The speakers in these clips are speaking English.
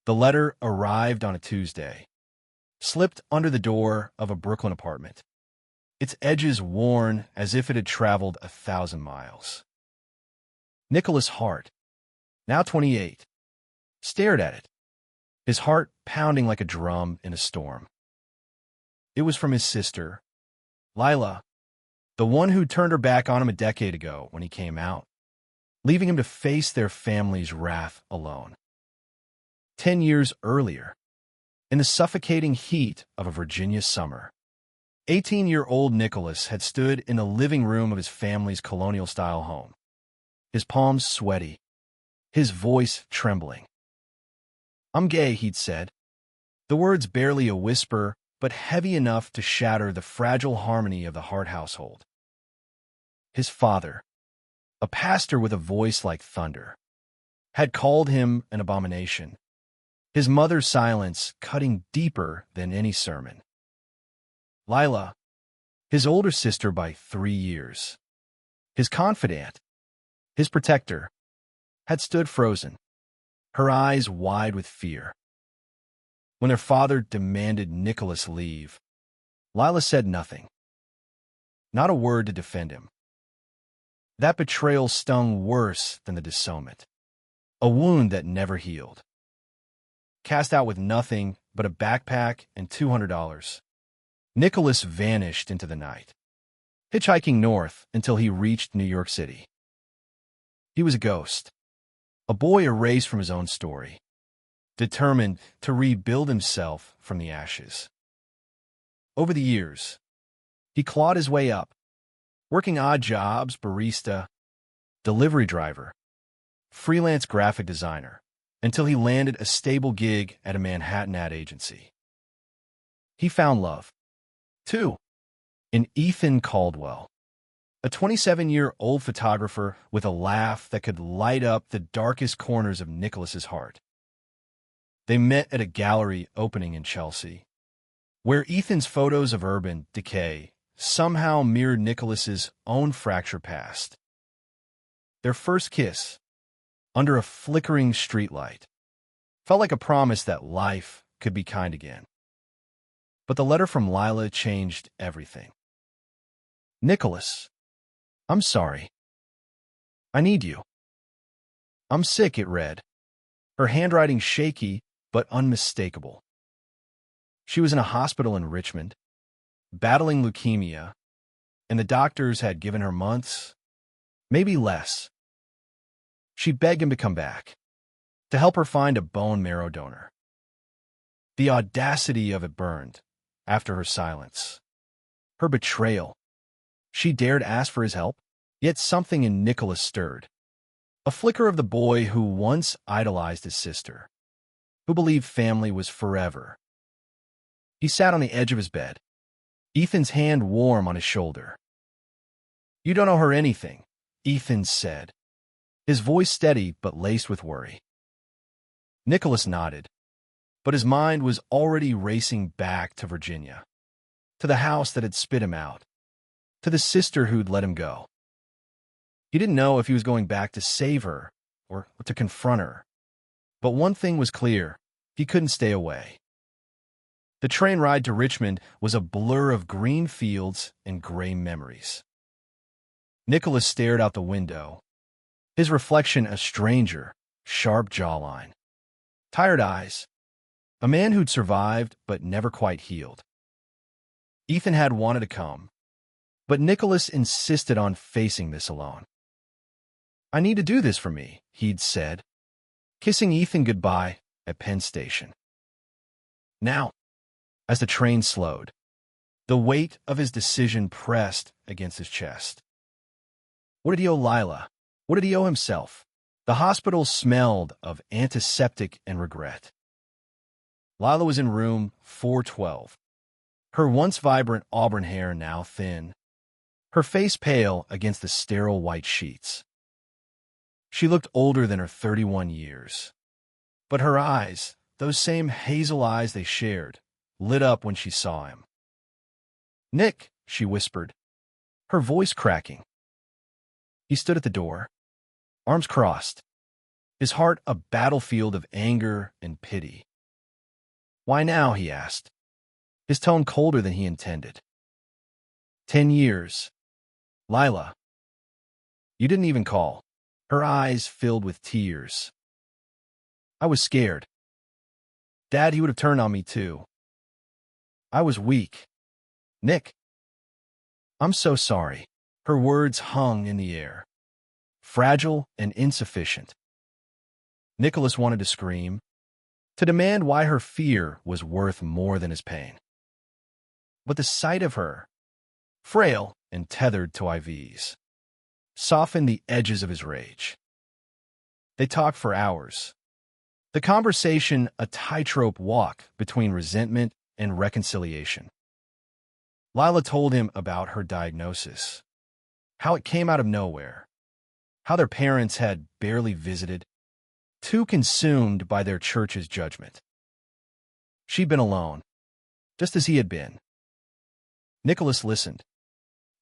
The letter arrived on a Tuesday, slipped under the door of a Brooklyn apartment, its edges worn as if it had traveled 1,000 miles. Nicholas Hart, now 28, stared at it, his heart pounding like a drum in a storm. It was from his sister, Lila, the one who turned her back on him a decade ago when he came out, leaving him to face their family's wrath alone. 10 years earlier, in the suffocating heat of a Virginia summer, 18-year-old Nicholas had stood in the living room of his family's colonial-style home, his palms sweaty, his voice trembling. "I'm gay," he'd said, the words barely a whisper, but heavy enough to shatter the fragile harmony of the Hart household. His father, a pastor with a voice like thunder, had called him an abomination, his mother's silence cutting deeper than any sermon. Lila, his older sister by 3 years, his confidant, his protector, had stood frozen, her eyes wide with fear. When their father demanded Nicholas leave, Lila said nothing, not a word to defend him. That betrayal stung worse than the disownment, a wound that never healed. Cast out with nothing but a backpack and $200, Nicholas vanished into the night, hitchhiking north until he reached New York City. He was a ghost, a boy erased from his own story, determined to rebuild himself from the ashes. Over the years, he clawed his way up, working odd jobs, barista, delivery driver, freelance graphic designer, until he landed a stable gig at a Manhattan ad agency. He found love, too, in Ethan Caldwell, a 27-year-old photographer with a laugh that could light up the darkest corners of Nicholas's heart. They met at a gallery opening in Chelsea, where Ethan's photos of urban decay somehow mirrored Nicholas's own fractured past. Their first kiss, under a flickering streetlight, felt like a promise that life could be kind again. But the letter from Lila changed everything. "Nicholas, I'm sorry. I need you. I'm sick," it read, her handwriting shaky but unmistakable. She was in a hospital in Richmond, battling leukemia, and the doctors had given her months, maybe less. She begged him to come back, to help her find a bone marrow donor. The audacity of it burned after her silence, her betrayal. She dared ask for his help, yet something in Nicholas stirred. A flicker of the boy who once idolized his sister, who believed family was forever. He sat on the edge of his bed, Ethan's hand warm on his shoulder. "You don't owe her anything," Ethan said, his voice steady but laced with worry. Nicholas nodded, but his mind was already racing back to Virginia, to the house that had spit him out, to the sister who'd let him go. He didn't know if he was going back to save her or to confront her, but one thing was clear: he couldn't stay away. The train ride to Richmond was a blur of green fields and gray memories. Nicholas stared out the window, his reflection a stranger, sharp jawline, tired eyes, a man who'd survived but never quite healed. Ethan had wanted to come, but Nicholas insisted on facing this alone. "I need to do this for me," he'd said, kissing Ethan goodbye at Penn Station. Now, as the train slowed, the weight of his decision pressed against his chest. What did he owe Lila? What did he owe himself? The hospital smelled of antiseptic and regret. Lila was in room 412, her once vibrant auburn hair now thin, her face pale against the sterile white sheets. She looked older than her 31 years, but her eyes, those same hazel eyes they shared, lit up when she saw him. "Nick," she whispered, her voice cracking. He stood at the door, arms crossed, his heart a battlefield of anger and pity. "Why now?" he asked, his tone colder than he intended. 10 years. Lila. You didn't even call." Her eyes filled with tears. "I was scared. Dad, he would have turned on me too. I was weak. Nick. I'm so sorry." Her words hung in the air, fragile and insufficient. Nicholas wanted to scream, to demand why her fear was worth more than his pain. But the sight of her, frail and tethered to IVs, softened the edges of his rage. They talked for hours. The conversation a tightrope walk between resentment and reconciliation. Lila told him about her diagnosis, how it came out of nowhere, how their parents had barely visited, too consumed by their church's judgment. She'd been alone, just as he had been. Nicholas listened,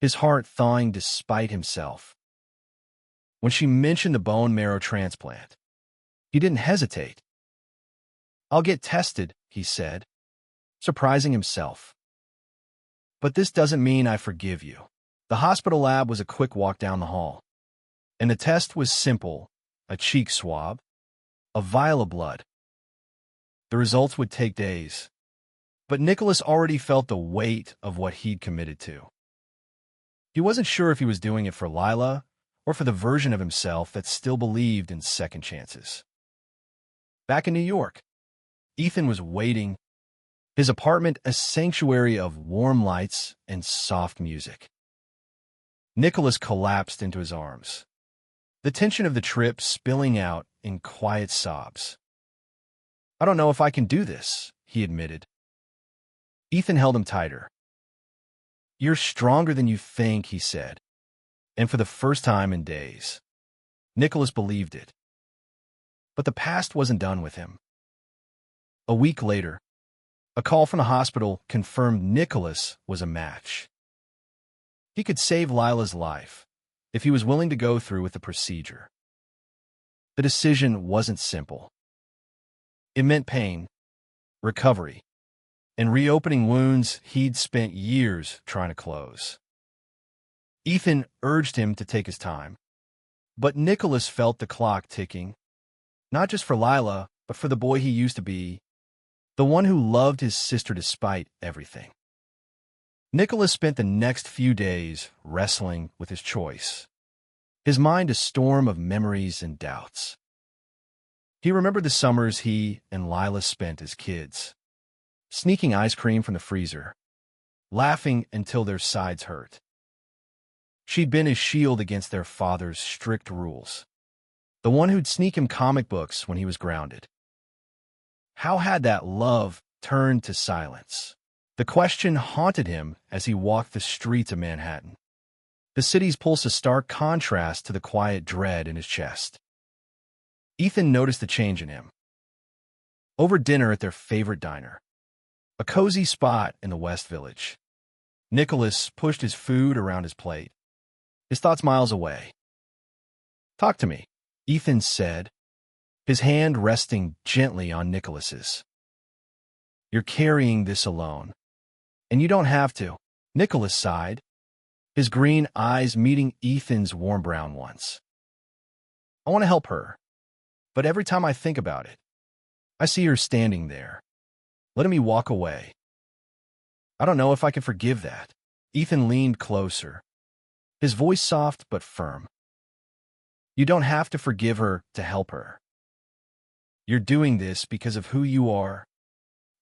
his heart thawing despite himself. When she mentioned the bone marrow transplant, he didn't hesitate. "I'll get tested," he said, surprising himself. "But this doesn't mean I forgive you." The hospital lab was a quick walk down the hall, and the test was simple: a cheek swab, a vial of blood. The results would take days, but Nicholas already felt the weight of what he'd committed to. He wasn't sure if he was doing it for Lila or for the version of himself that still believed in second chances. Back in New York, Ethan was waiting, his apartment a sanctuary of warm lights and soft music. Nicholas collapsed into his arms, the tension of the trip spilling out in quiet sobs. "I don't know if I can do this," he admitted. Ethan held him tighter. "You're stronger than you think," he said, and for the first time in days, Nicholas believed it. But the past wasn't done with him. A week later, a call from the hospital confirmed Nicholas was a match. He could save Lila's life if he was willing to go through with the procedure. The decision wasn't simple. It meant pain, recovery, and reopening wounds he'd spent years trying to close. Ethan urged him to take his time, but Nicholas felt the clock ticking, not just for Lila, but for the boy he used to be, the one who loved his sister despite everything. Nicholas spent the next few days wrestling with his choice, his mind a storm of memories and doubts. He remembered the summers he and Lila spent as kids, sneaking ice cream from the freezer, laughing until their sides hurt. She'd been his shield against their father's strict rules, the one who'd sneak him comic books when he was grounded. How had that love turned to silence? The question haunted him as he walked the streets of Manhattan. The city's pulse a stark contrast to the quiet dread in his chest. Ethan noticed the change in him. Over dinner at their favorite diner, a cozy spot in the West Village, Nicholas pushed his food around his plate, his thoughts miles away. "Talk to me," Ethan said, his hand resting gently on Nicholas's. "You're carrying this alone, and you don't have to." Nicholas sighed, his green eyes meeting Ethan's warm brown ones. "I want to help her, but every time I think about it, I see her standing there, letting me walk away. I don't know if I can forgive that." Ethan leaned closer, his voice soft but firm. "You don't have to forgive her to help her. You're doing this because of who you are,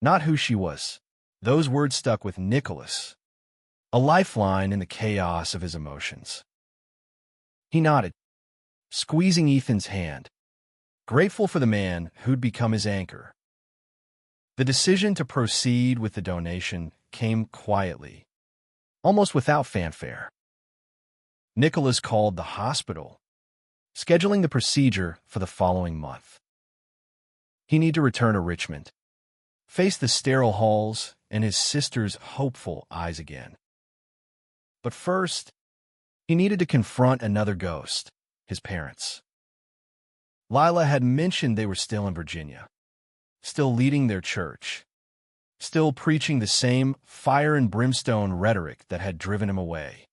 not who she was." Those words stuck with Nicholas, a lifeline in the chaos of his emotions. He nodded, squeezing Ethan's hand, grateful for the man who'd become his anchor. The decision to proceed with the donation came quietly, almost without fanfare. Nicholas called the hospital, scheduling the procedure for the following month. He needed to return to Richmond, face the sterile halls and his sister's hopeful eyes again. But first, he needed to confront another ghost, his parents. Lila had mentioned they were still in Virginia, still leading their church, still preaching the same fire and brimstone rhetoric that had driven him away.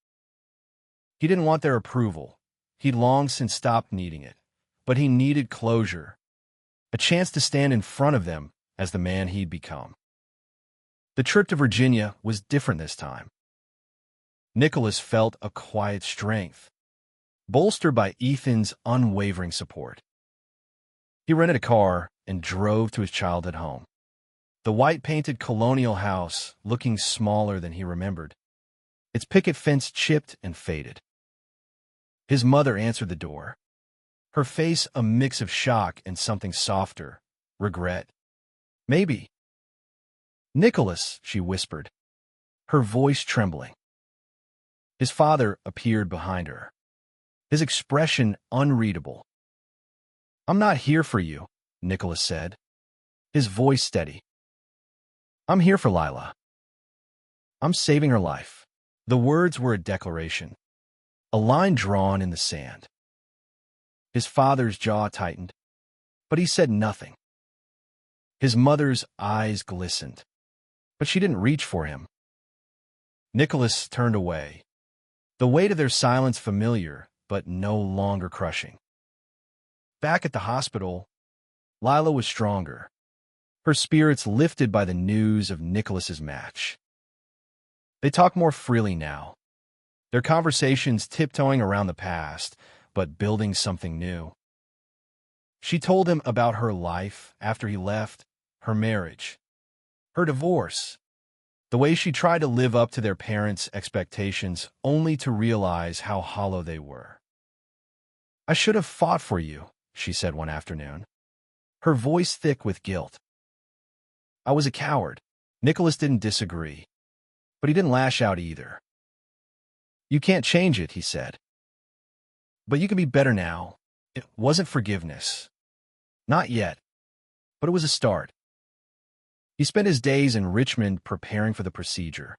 He didn't want their approval. He'd long since stopped needing it. But he needed closure, a chance to stand in front of them as the man he'd become. The trip to Virginia was different this time. Nicholas felt a quiet strength, bolstered by Ethan's unwavering support. He rented a car and drove to his childhood home, the white-painted colonial house looking smaller than he remembered, its picket fence chipped and faded. His mother answered the door, her face a mix of shock and something softer, regret. Maybe. Nicholas, she whispered, her voice trembling. His father appeared behind her, his expression unreadable. I'm not here for you, Nicholas said, his voice steady. I'm here for Lila. I'm saving her life. The words were a declaration, a line drawn in the sand. His father's jaw tightened, but he said nothing. His mother's eyes glistened, but she didn't reach for him. Nicholas turned away, the weight of their silence familiar, but no longer crushing. Back at the hospital, Lila was stronger, her spirits lifted by the news of Nicholas's match. They talked more freely now, their conversations tiptoeing around the past, but building something new. She told him about her life after he left, her marriage, her divorce, the way she tried to live up to their parents' expectations only to realize how hollow they were. I should have fought for you, she said one afternoon, her voice thick with guilt. I was a coward. Nicholas didn't disagree, but he didn't lash out either. You can't change it, he said. But you can be better now. It wasn't forgiveness. Not yet. But it was a start. He spent his days in Richmond preparing for the procedure,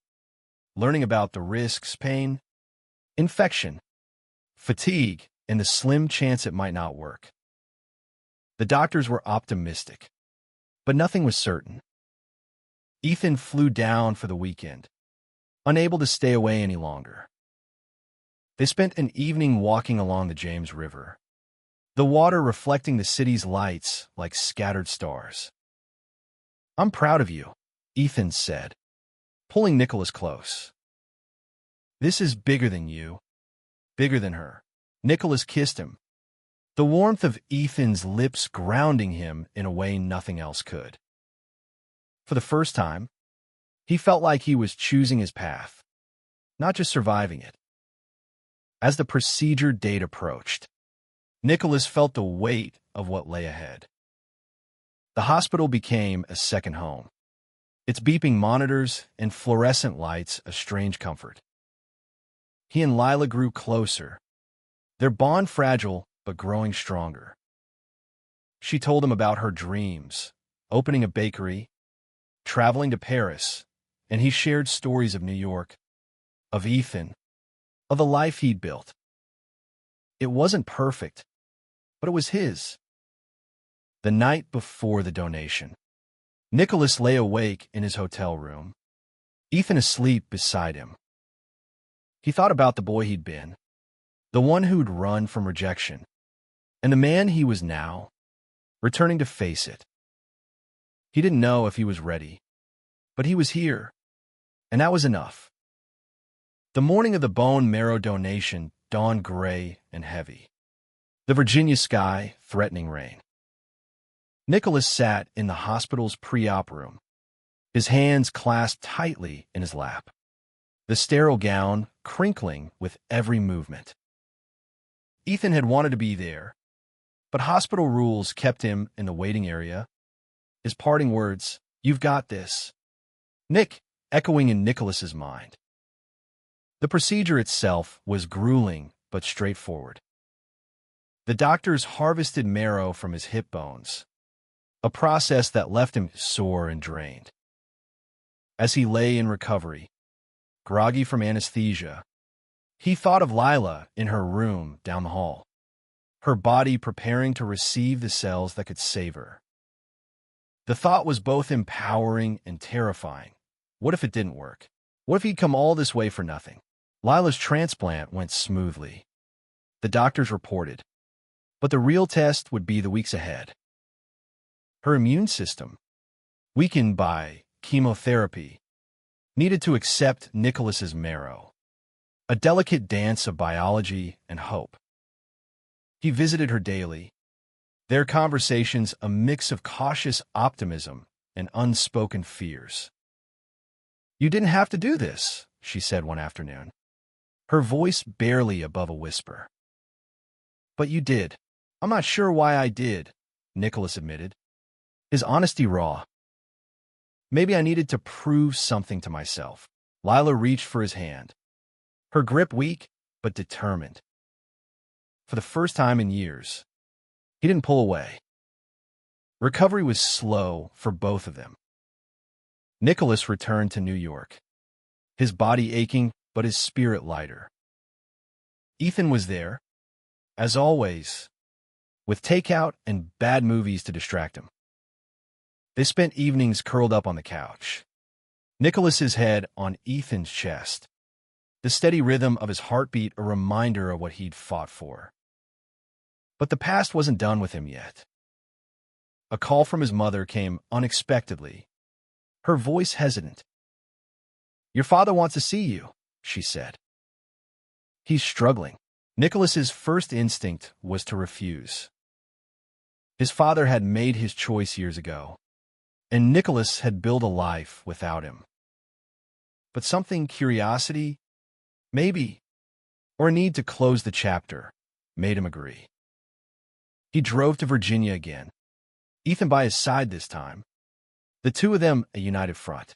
learning about the risks, pain, infection, fatigue, and the slim chance it might not work. The doctors were optimistic, but nothing was certain. Ethan flew down for the weekend, unable to stay away any longer. They spent an evening walking along the James River, the water reflecting the city's lights like scattered stars. I'm proud of you, Ethan said, pulling Nicholas close. This is bigger than you, bigger than her. Nicholas kissed him, the warmth of Ethan's lips grounding him in a way nothing else could. For the first time, he felt like he was choosing his path, not just surviving it. As the procedure date approached, Nicholas felt the weight of what lay ahead. The hospital became a second home, its beeping monitors and fluorescent lights a strange comfort. He and Lila grew closer, their bond fragile but growing stronger. She told him about her dreams, opening a bakery, traveling to Paris, and he shared stories of New York, of Ethan, of the life he'd built. It wasn't perfect, but it was his. The night before the donation, Nicholas lay awake in his hotel room, Ethan asleep beside him. He thought about the boy he'd been, the one who'd run from rejection, and the man he was now, returning to face it. He didn't know if he was ready, but he was here, and that was enough. The morning of the bone marrow donation dawned gray and heavy, the Virginia sky threatening rain. Nicholas sat in the hospital's pre-op room, his hands clasped tightly in his lap, the sterile gown crinkling with every movement. Ethan had wanted to be there, but hospital rules kept him in the waiting area. His parting words, "You've got this," Nick, echoing in Nicholas's mind. The procedure itself was grueling but straightforward. The doctors harvested marrow from his hip bones, a process that left him sore and drained. As he lay in recovery, groggy from anesthesia, he thought of Lila in her room down the hall, her body preparing to receive the cells that could save her. The thought was both empowering and terrifying. What if it didn't work? What if he'd come all this way for nothing? Lila's transplant went smoothly. The doctors reported. But the real test would be the weeks ahead. Her immune system, weakened by chemotherapy, needed to accept Nicholas's marrow, a delicate dance of biology and hope. He visited her daily, their conversations a mix of cautious optimism and unspoken fears. "You didn't have to do this," she said one afternoon, her voice barely above a whisper. "But you did." "I'm not sure why I did," Nicholas admitted, his honesty raw. "Maybe I needed to prove something to myself." Lila reached for his hand, her grip weak but determined. For the first time in years, he didn't pull away. Recovery was slow for both of them. Nicholas returned to New York, his body aching but his spirit lighter. Ethan was there, as always, with takeout and bad movies to distract him. They spent evenings curled up on the couch, Nicholas's head on Ethan's chest, the steady rhythm of his heartbeat a reminder of what he'd fought for. But the past wasn't done with him yet. A call from his mother came unexpectedly, her voice hesitant. "Your father wants to see you," she said. "He's struggling." Nicholas's first instinct was to refuse. His father had made his choice years ago, and Nicholas had built a life without him. But something, curiosity, maybe, or a need to close the chapter, made him agree. He drove to Virginia again, Ethan by his side this time, the two of them a united front.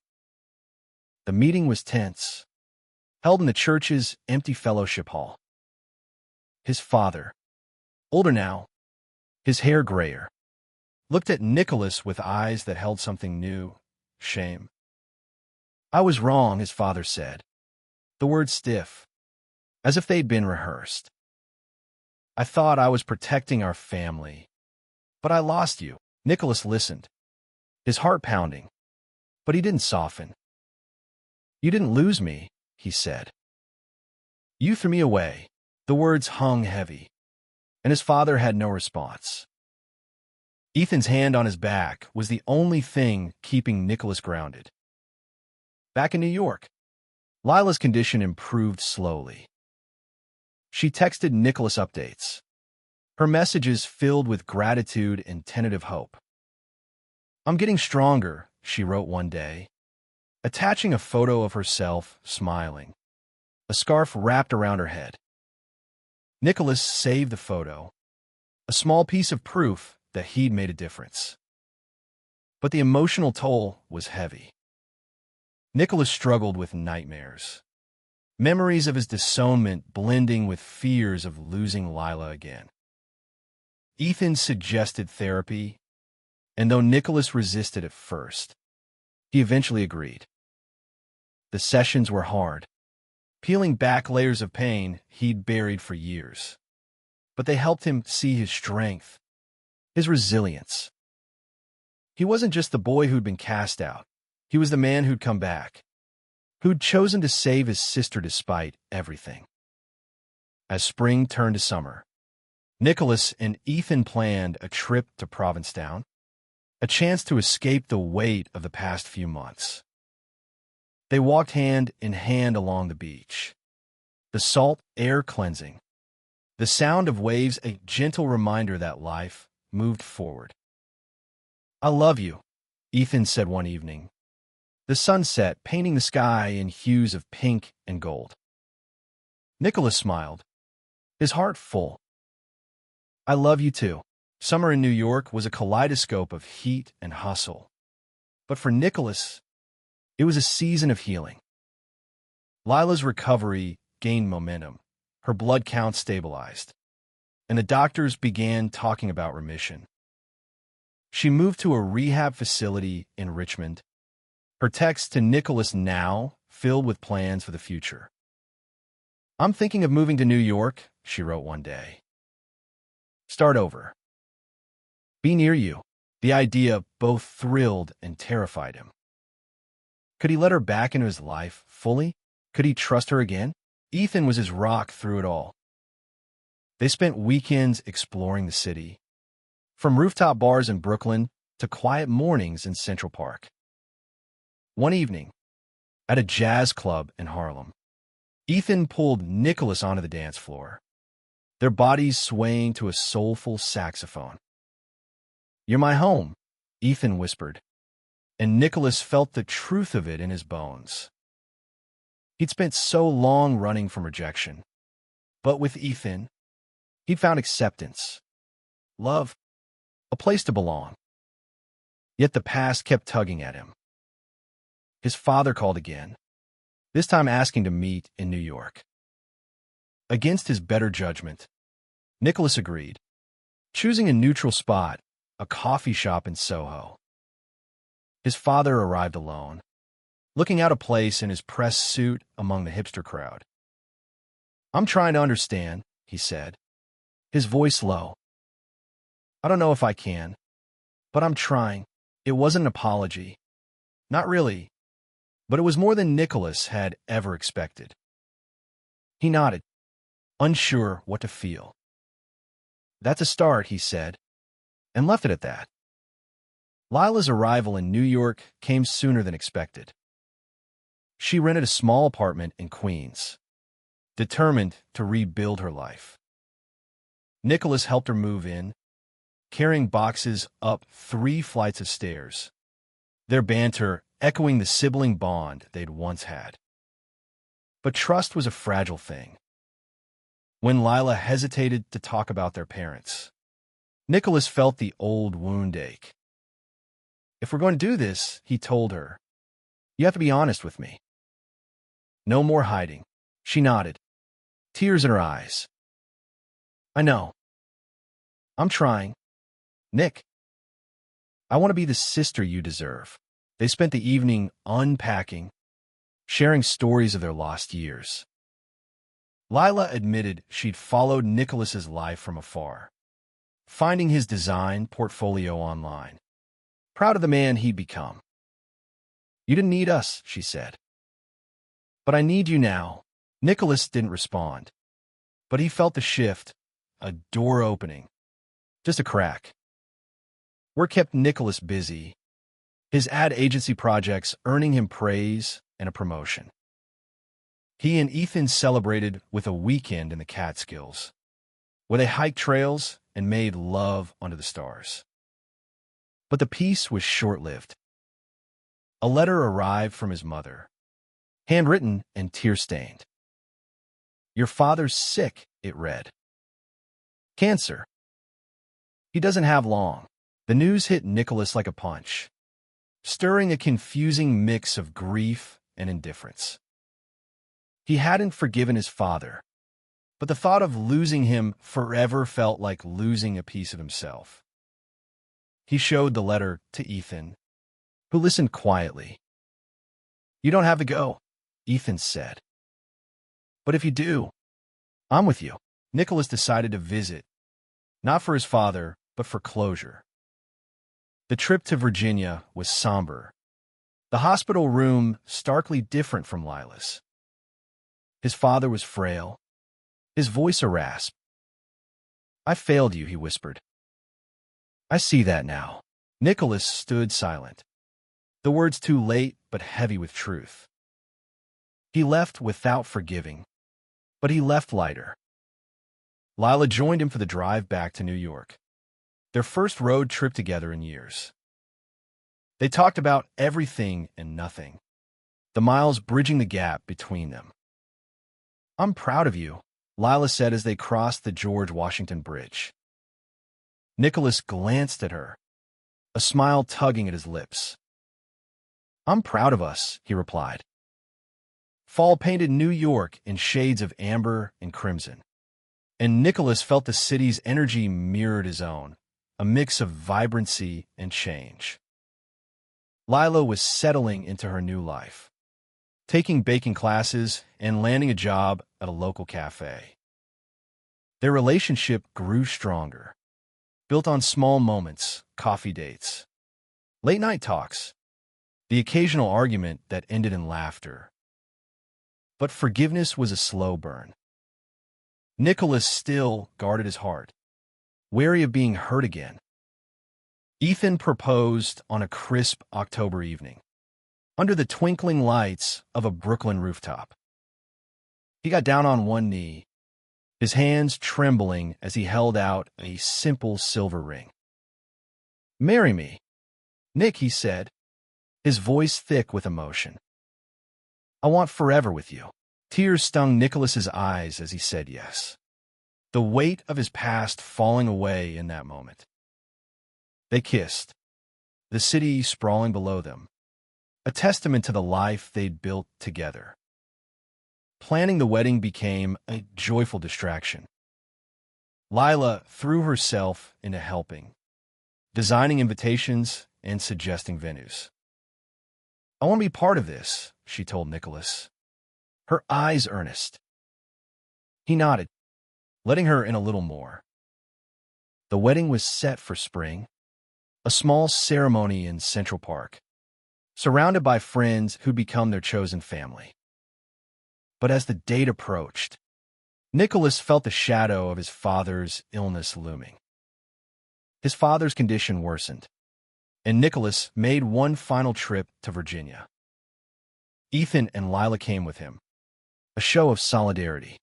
The meeting was tense, held in the church's empty fellowship hall. His father, older now, his hair grayer, looked at Nicholas with eyes that held something new, shame. "I was wrong," his father said, the words stiff, as if they'd been rehearsed. "I thought I was protecting our family, but I lost you." Nicholas listened, his heart pounding, but he didn't soften. "You didn't lose me," he said. "You threw me away." The words hung heavy, and his father had no response. Ethan's hand on his back was the only thing keeping Nicholas grounded. Back in New York, Lila's condition improved slowly. She texted Nicholas updates, her messages filled with gratitude and tentative hope. "I'm getting stronger," she wrote one day, attaching a photo of herself smiling, a scarf wrapped around her head. Nicholas saved the photo, a small piece of proof that he'd made a difference. But the emotional toll was heavy. Nicholas struggled with nightmares, memories of his disownment blending with fears of losing Lila again. Ethan suggested therapy, and though Nicholas resisted at first, he eventually agreed. The sessions were hard, peeling back layers of pain he'd buried for years. But they helped him see his strength, his resilience. He wasn't just the boy who'd been cast out. He was the man who'd come back, who'd chosen to save his sister despite everything. As spring turned to summer, Nicholas and Ethan planned a trip to Provincetown, a chance to escape the weight of the past few months. They walked hand in hand along the beach, the salt air cleansing, the sound of waves a gentle reminder that life moved forward. "I love you," Ethan said one evening, the sunset painting the sky in hues of pink and gold. Nicholas smiled, his heart full. "I love you too." Summer in New York was a kaleidoscope of heat and hustle. But for Nicholas, it was a season of healing. Lila's recovery gained momentum, her blood count stabilized, and the doctors began talking about remission. She moved to a rehab facility in Richmond, her text to Nicholas now filled with plans for the future. "I'm thinking of moving to New York," she wrote one day. Start over. Be near you. The idea both thrilled and terrified him. Could he let her back into his life fully? Could he trust her again? Ethan was his rock through it all. They spent weekends exploring the city, from rooftop bars in Brooklyn to quiet mornings in Central Park. One evening, at a jazz club in Harlem, Ethan pulled Nicholas onto the dance floor, their bodies swaying to a soulful saxophone. "You're my home," Ethan whispered, and Nicholas felt the truth of it in his bones. He'd spent so long running from rejection, but with Ethan, he'd found acceptance, love, a place to belong. Yet the past kept tugging at him. His father called again, this time asking to meet in New York. Against his better judgment, Nicholas agreed, choosing a neutral spot, a coffee shop in Soho. His father arrived alone, looking out of place in his press suit among the hipster crowd. "I'm trying to understand," he said, his voice low. "I don't know if I can, but I'm trying." It wasn't an apology. Not really, but it was more than Nicholas had ever expected. He nodded, unsure what to feel. "That's a start," he said, and left it at that. Lila's arrival in New York came sooner than expected. She rented a small apartment in Queens, determined to rebuild her life. Nicholas helped her move in, carrying boxes up 3 flights of stairs, their banter echoing the sibling bond they'd once had. But trust was a fragile thing. When Lila hesitated to talk about their parents, Nicholas felt the old wound ache. "If we're going to do this," he told her, "you have to be honest with me." No more hiding. She nodded, tears in her eyes. "I know. I'm trying. Nick, I want to be the sister you deserve." They spent the evening unpacking, sharing stories of their lost years. Lila admitted she'd followed Nicholas's life from afar, finding his design portfolio online, proud of the man he'd become. "You didn't need us," she said. "But I need you now." Nicholas didn't respond, but he felt the shift, a door opening, just a crack. Work kept Nicholas busy, his ad agency projects earning him praise and a promotion. He and Ethan celebrated with a weekend in the Catskills, where they hiked trails and made love under the stars. But the peace was short-lived. A letter arrived from his mother, handwritten and tear-stained. "Your father's sick," it read. "Cancer. He doesn't have long." The news hit Nicholas like a punch, stirring a confusing mix of grief and indifference. He hadn't forgiven his father, but the thought of losing him forever felt like losing a piece of himself. He showed the letter to Ethan, who listened quietly. "You don't have to go," Ethan said. "But if you do, I'm with you." Nicholas decided to visit, not for his father, but for closure. The trip to Virginia was somber, the hospital room starkly different from Lila's. His father was frail, his voice a rasp. "I failed you," he whispered. "I see that now." Nicholas stood silent, the words too late but heavy with truth. He left without forgiving, but he left lighter. Lila joined him for the drive back to New York, their first road trip together in years. They talked about everything and nothing, the miles bridging the gap between them. "I'm proud of you," Lila said as they crossed the George Washington Bridge. Nicholas glanced at her, a smile tugging at his lips. "I'm proud of us," he replied. Fall painted New York in shades of amber and crimson, and Nicholas felt the city's energy mirrored his own, a mix of vibrancy and change. Lila was settling into her new life, taking baking classes and landing a job at a local cafe. Their relationship grew stronger, built on small moments, coffee dates, late-night talks, the occasional argument that ended in laughter. But forgiveness was a slow burn. Nicholas still guarded his heart, wary of being hurt again. Ethan proposed on a crisp October evening, under the twinkling lights of a Brooklyn rooftop. He got down on one knee, his hands trembling as he held out a simple silver ring. "Marry me, Nick," he said, his voice thick with emotion. "I want forever with you." Tears stung Nicholas's eyes as he said yes, the weight of his past falling away in that moment. They kissed, the city sprawling below them, a testament to the life they'd built together. Planning the wedding became a joyful distraction. Lila threw herself into helping, designing invitations and suggesting venues. "I want to be part of this," she told Nicholas, her eyes earnest. He nodded, letting her in a little more. The wedding was set for spring, a small ceremony in Central Park, surrounded by friends who'd become their chosen family. But as the date approached, Nicholas felt the shadow of his father's illness looming. His father's condition worsened, and Nicholas made one final trip to Virginia. Ethan and Lila came with him, a show of solidarity.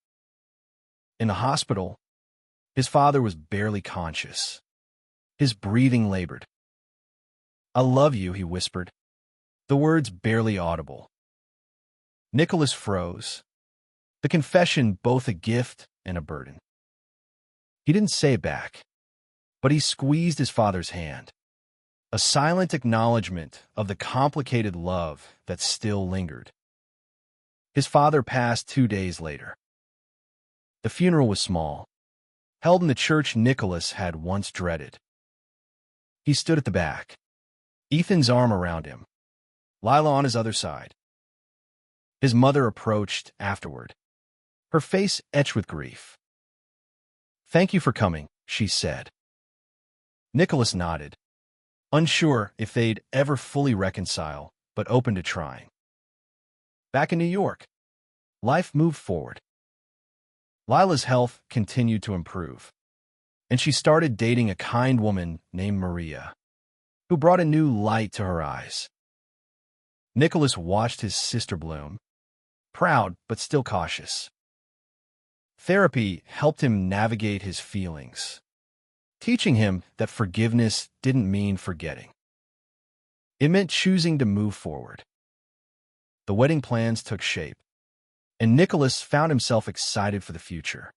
In the hospital, his father was barely conscious. His breathing labored. "I love you," he whispered, the words barely audible. Nicholas froze, the confession both a gift and a burden. He didn't say it back, but he squeezed his father's hand, a silent acknowledgement of the complicated love that still lingered. His father passed 2 days later. The funeral was small, held in the church Nicholas had once dreaded. He stood at the back, Ethan's arm around him, Lila on his other side. His mother approached afterward, her face etched with grief. "Thank you for coming," she said. Nicholas nodded, unsure if they'd ever fully reconcile, but open to trying. Back in New York, life moved forward. Lila's health continued to improve, and she started dating a kind woman named Maria, who brought a new light to her eyes. Nicholas watched his sister bloom, proud but still cautious. Therapy helped him navigate his feelings, teaching him that forgiveness didn't mean forgetting. It meant choosing to move forward. The wedding plans took shape, and Nicholas found himself excited for the future.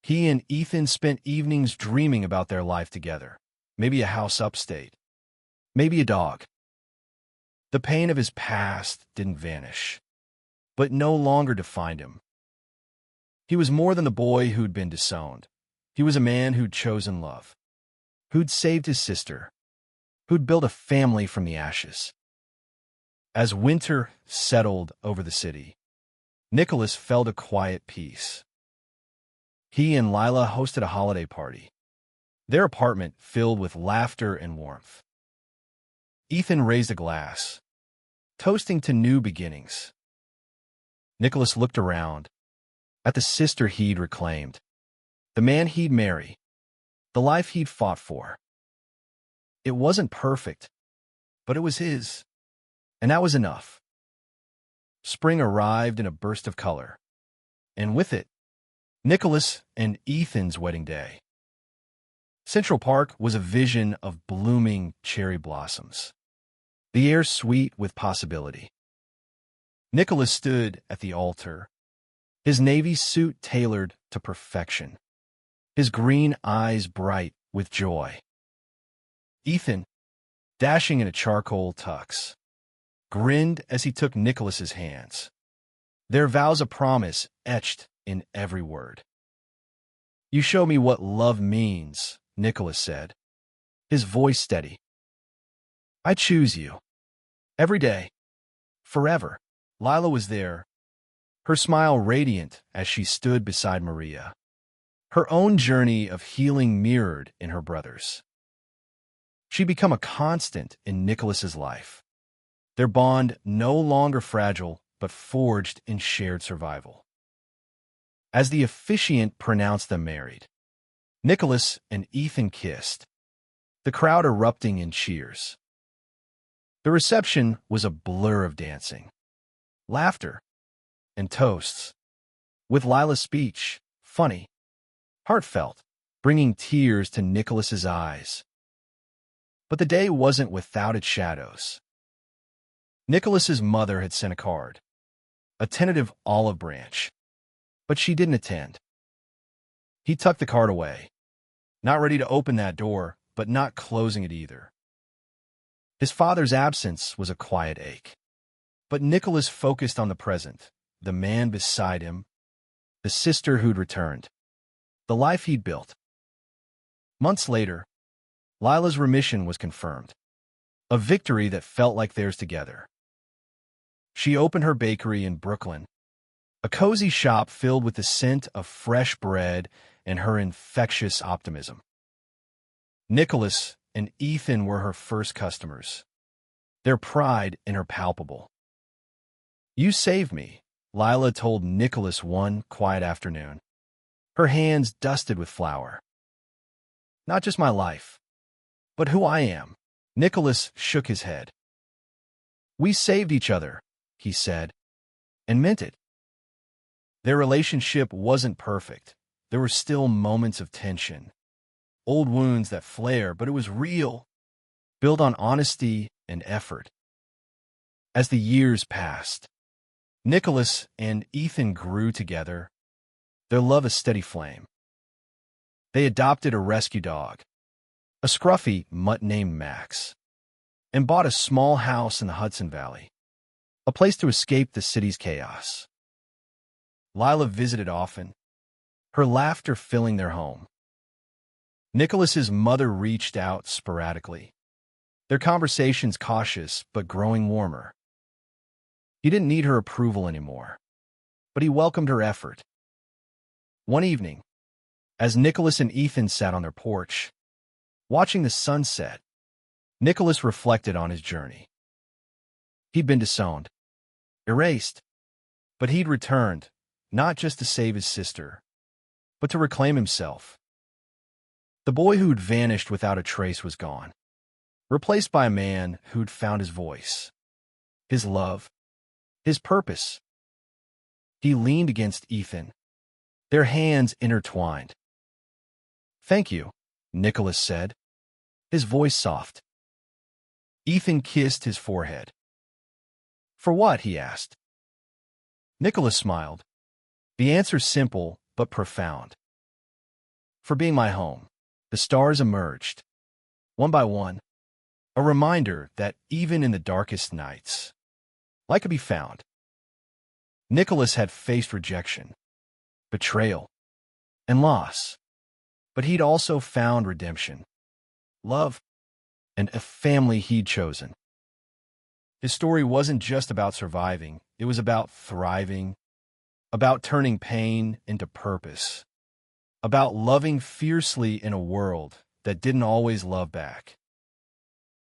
He and Ethan spent evenings dreaming about their life together, maybe a house upstate, maybe a dog. The pain of his past didn't vanish, but no longer defined him. He was more than the boy who'd been disowned. He was a man who'd chosen love, who'd saved his sister, who'd built a family from the ashes. As winter settled over the city, Nicholas felt a quiet peace. He and Lila hosted a holiday party, their apartment filled with laughter and warmth. Ethan raised a glass, toasting to new beginnings. Nicholas looked around, at the sister he'd reclaimed, the man he'd marry, the life he'd fought for. It wasn't perfect, but it was his, and that was enough. Spring arrived in a burst of color, and with it, Nicholas and Ethan's wedding day. Central Park was a vision of blooming cherry blossoms, the air sweet with possibility. Nicholas stood at the altar, his navy suit tailored to perfection, his green eyes bright with joy. Ethan, dashing in a charcoal tux, grinned as he took Nicholas's hands, their vows of promise etched in every word. "You show me what love means," Nicholas said, his voice steady. "I choose you. Every day. Forever." Lila was there, her smile radiant as she stood beside Maria. her own journey of healing mirrored in her brother's. She'd become a constant in Nicholas's life, their bond no longer fragile but forged in shared survival. As the officiant pronounced them married, Nicholas and Ethan kissed, the crowd erupting in cheers. The reception was a blur of dancing, laughter, and toasts, with Lila's speech, funny, heartfelt, bringing tears to Nicholas's eyes. But the day wasn't without its shadows. Nicholas's mother had sent a card, a tentative olive branch, but she didn't attend. He tucked the card away, not ready to open that door, but not closing it either. His father's absence was a quiet ache, but Nicholas focused on the present, the man beside him, the sister who'd returned, the life he'd built. Months later, Lila's remission was confirmed, a victory that felt like theirs together. She opened her bakery in Brooklyn, a cozy shop filled with the scent of fresh bread and her infectious optimism. Nicholas and Ethan were her first customers, their pride in her palpable. "You saved me," Lila told Nicholas one quiet afternoon, her hands dusted with flour. "Not just my life, but who I am." Nicholas shook his head. "We saved each other," he said, and meant it. Their relationship wasn't perfect. There were still moments of tension, old wounds that flare, but it was real, built on honesty and effort. As the years passed, Nicholas and Ethan grew together, their love a steady flame. They adopted a rescue dog, a scruffy mutt named Max, and bought a small house in the Hudson Valley, a place to escape the city's chaos. Lila visited often, her laughter filling their home. Nicholas's mother reached out sporadically, their conversations cautious but growing warmer. He didn't need her approval anymore, but he welcomed her effort. One evening, as Nicholas and Ethan sat on their porch, watching the sunset, Nicholas reflected on his journey. He'd been disowned, erased, but he'd returned, not just to save his sister, but to reclaim himself. The boy who'd vanished without a trace was gone, replaced by a man who'd found his voice, his love, his purpose. He leaned against Ethan, their hands intertwined. "Thank you," Nicholas said, his voice soft. Ethan kissed his forehead. "For what?" he asked. Nicholas smiled. The answer simple but profound. "For being my home." The stars emerged, one by one, a reminder that even in the darkest nights, light could be found. Nicholas had faced rejection, betrayal, and loss, but he'd also found redemption, love, and a family he'd chosen. His story wasn't just about surviving, it was about thriving, about turning pain into purpose, about loving fiercely in a world that didn't always love back.